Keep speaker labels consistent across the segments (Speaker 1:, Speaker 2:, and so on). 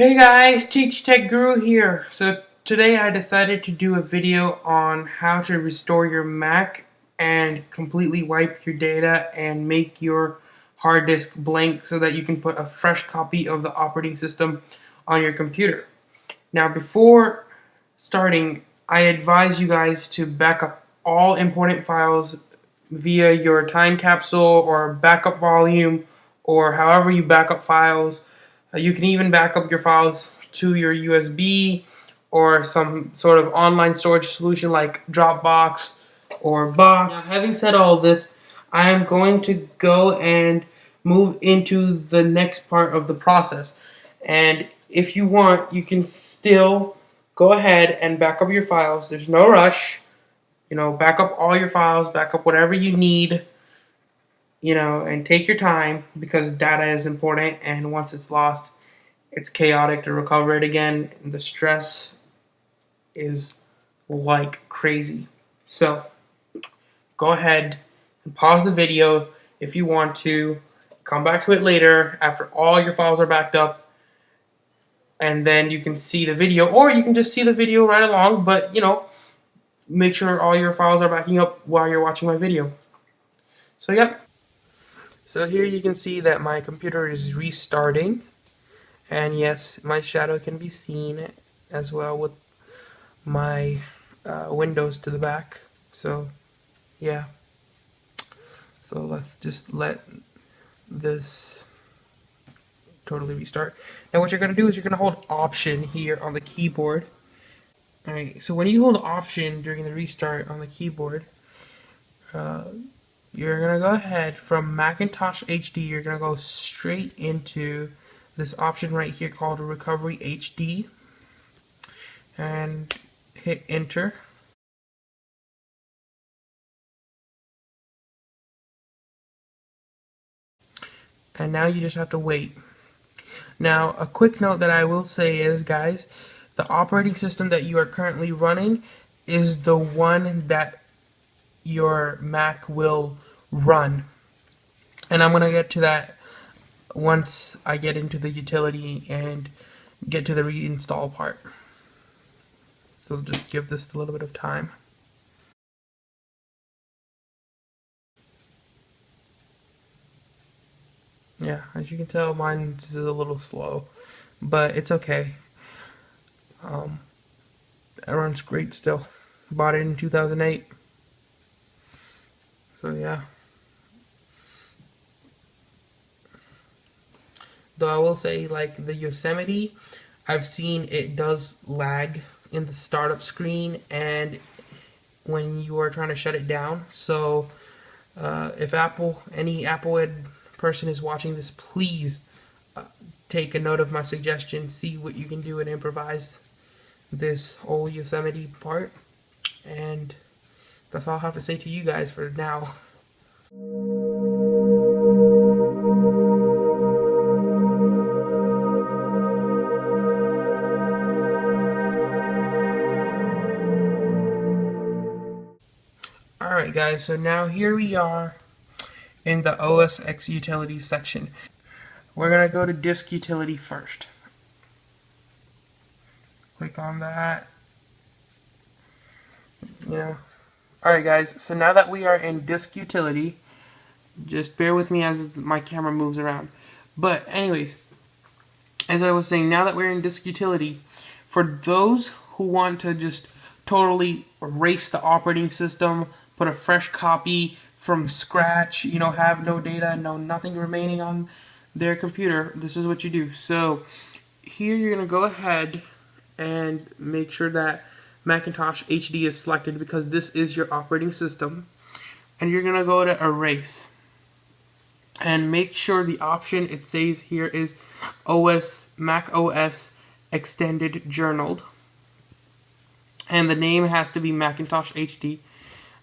Speaker 1: Hey guys, Teach Tech Guru here. So today I decided to do a video on how to restore your Mac and completely wipe your data and make your hard disk blank so that you can put a fresh copy of the operating system on your computer. Now before starting, I advise you guys to back up all important files via your time capsule or backup volume or however you back up files. You can even back up your files to your USB or some sort of online storage solution like Dropbox or Box. Now, having said all this, I am going to go and move into the next part of the process. And if you want, you can still go ahead and back up your files. There's no rush. Back up all your files, back up whatever you need, and take your time because data is important, and once it's lost, it's chaotic to recover it again, and the stress is like crazy. So, go ahead and pause the video if you want to. Come back to it later after all your files are backed up, and then you can see the video, or you can just see the video right along, but make sure all your files are backing up while you're watching my video. So, yep. So here you can see that my computer is restarting. And yes, my shadow can be seen as well with my windows to the back. So, yeah. So let's just let this totally restart. Now what you're going to do is you're going to hold Option here on the keyboard. Alright, so when you hold Option during the restart on the keyboard, you're going to go ahead from Macintosh HD, you're going to go straight into this option right here called Recovery HD and hit enter. And now you just have to wait. Now a quick note that I will say is, guys, the operating system that you are currently running is the one that your Mac will run. And I'm going to get to that once I get into the utility and get to the reinstall part. So just give this a little bit of time. Yeah, as you can tell, mine is a little slow, but it's okay. It runs great still. Bought it in 2008. So yeah. Though I will say, like the Yosemite, I've seen it does lag in the startup screen and when you are trying to shut it down. So if any Applehead person is watching this, please take a note of my suggestion. See what you can do and improvise this whole Yosemite part. And that's all I have to say to you guys for now. Alright guys, so now here we are in the OS X Utilities section. We're going to go to Disk Utility first. Click on that. Alright guys, so now that we are in Disk Utility, just bear with me as my camera moves around. But anyways, as I was saying, now that we're in Disk Utility, for those who want to just totally erase the operating system, put a fresh copy from scratch, have no data, nothing remaining on their computer, this is what you do. So here you're going to go ahead and make sure that Macintosh HD is selected because this is your operating system. And you're going to go to Erase. And make sure the option it says here is Mac OS Extended Journaled. And the name has to be Macintosh HD.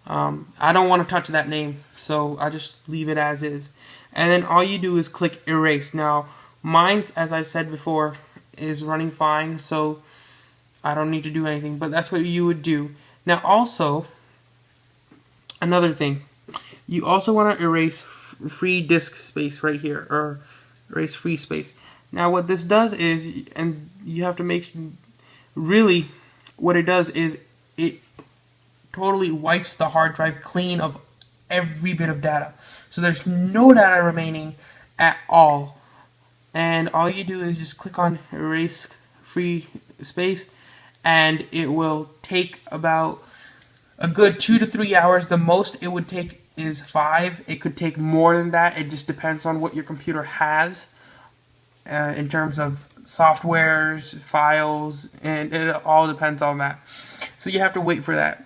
Speaker 1: I don't want to touch that name, so I just leave it as is. And then all you do is click Erase. Now, mine, as I've said before, is running fine, so I don't need to do anything. But that's what you would do. Now, also, another thing. You also want to erase free disk space right here, or erase free space. Now what this does is, and you have to make, really what it does is it totally wipes the hard drive clean of every bit of data. So there's no data remaining at all. And all you do is just click on erase free space, and it will take about a good 2 to 3 hours. The most it would take is 5. It could take more than that. It just depends on what your computer has in terms of softwares, files, and it all depends on that. So you have to wait for that.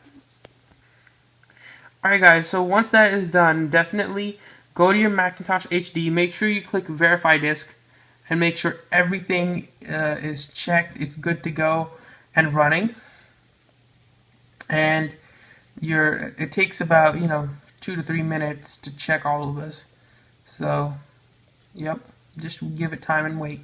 Speaker 1: Alright guys, so once that is done, definitely go to your Macintosh HD, make sure you click Verify Disk, and make sure everything is checked, it's good to go and running. And it takes about 2 to 3 minutes to check all of this. So, yep, just give it time and wait.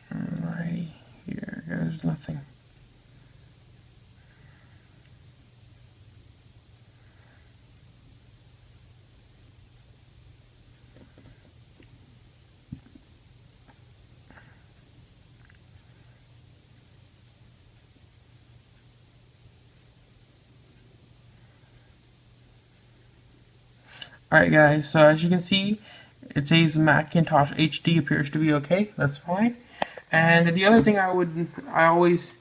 Speaker 1: Right here, there's nothing. Alright guys, so as you can see, it says Macintosh HD appears to be okay. That's fine. And the other thing I always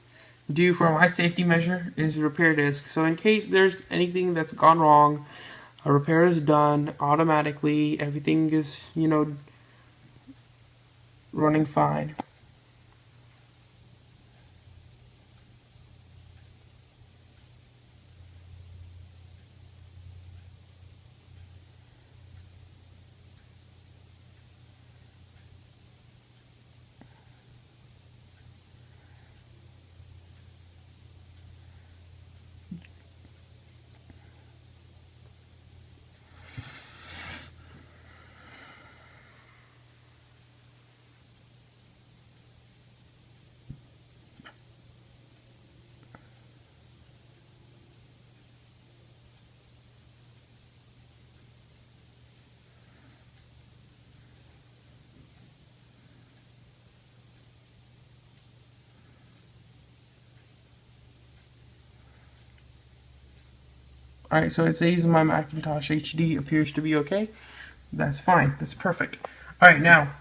Speaker 1: do for my safety measure is repair disk. So in case there's anything that's gone wrong, a repair is done automatically. Everything is, running fine. Alright, so it says my Macintosh HD appears to be okay. That's fine. That's perfect. Alright, now,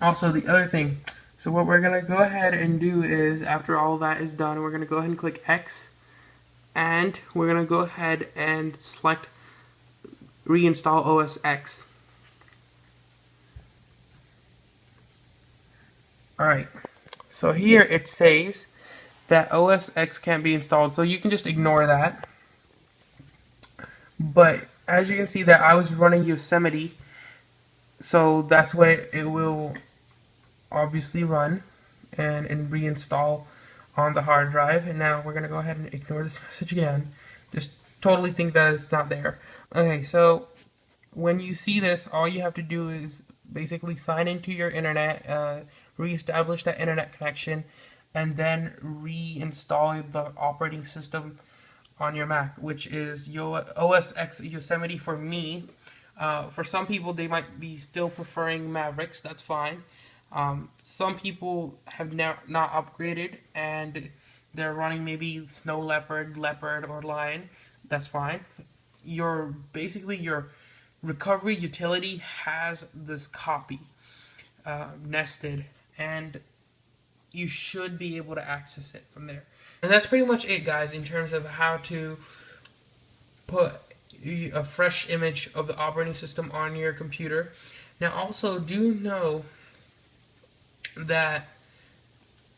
Speaker 1: also the other thing. So what we're going to go ahead and do is, after all that is done, we're going to go ahead and click X. And we're going to go ahead and select Reinstall OS X. Alright, so here it says that OS X can't be installed, so you can just ignore that. But as you can see that I was running Yosemite, so that's what it will obviously run and reinstall on the hard drive. And now we're going to go ahead and ignore this message again. Just totally think that it's not there. Okay, so when you see this, all you have to do is basically sign into your internet, reestablish that internet connection, and then reinstall the operating system on your Mac, which is OS X Yosemite for me. For some people, they might be still preferring Mavericks. That's fine. Some people have not upgraded and they're running maybe Snow Leopard, Leopard, or Lion. That's fine. Basically your recovery utility has this copy nested, and you should be able to access it from there. And that's pretty much it, guys, in terms of how to put a fresh image of the operating system on your computer. Now, also, do know that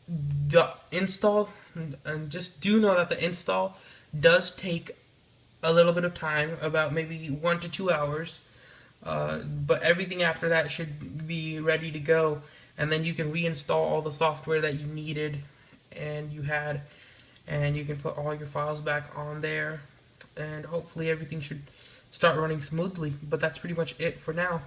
Speaker 1: the install, and just do know that the install does take a little bit of time, about maybe 1 to 2 hours. But everything after that should be ready to go, and then you can reinstall all the software that you needed and you had, and you can put all your files back on there, and hopefully everything should start running smoothly. But that's pretty much it for now.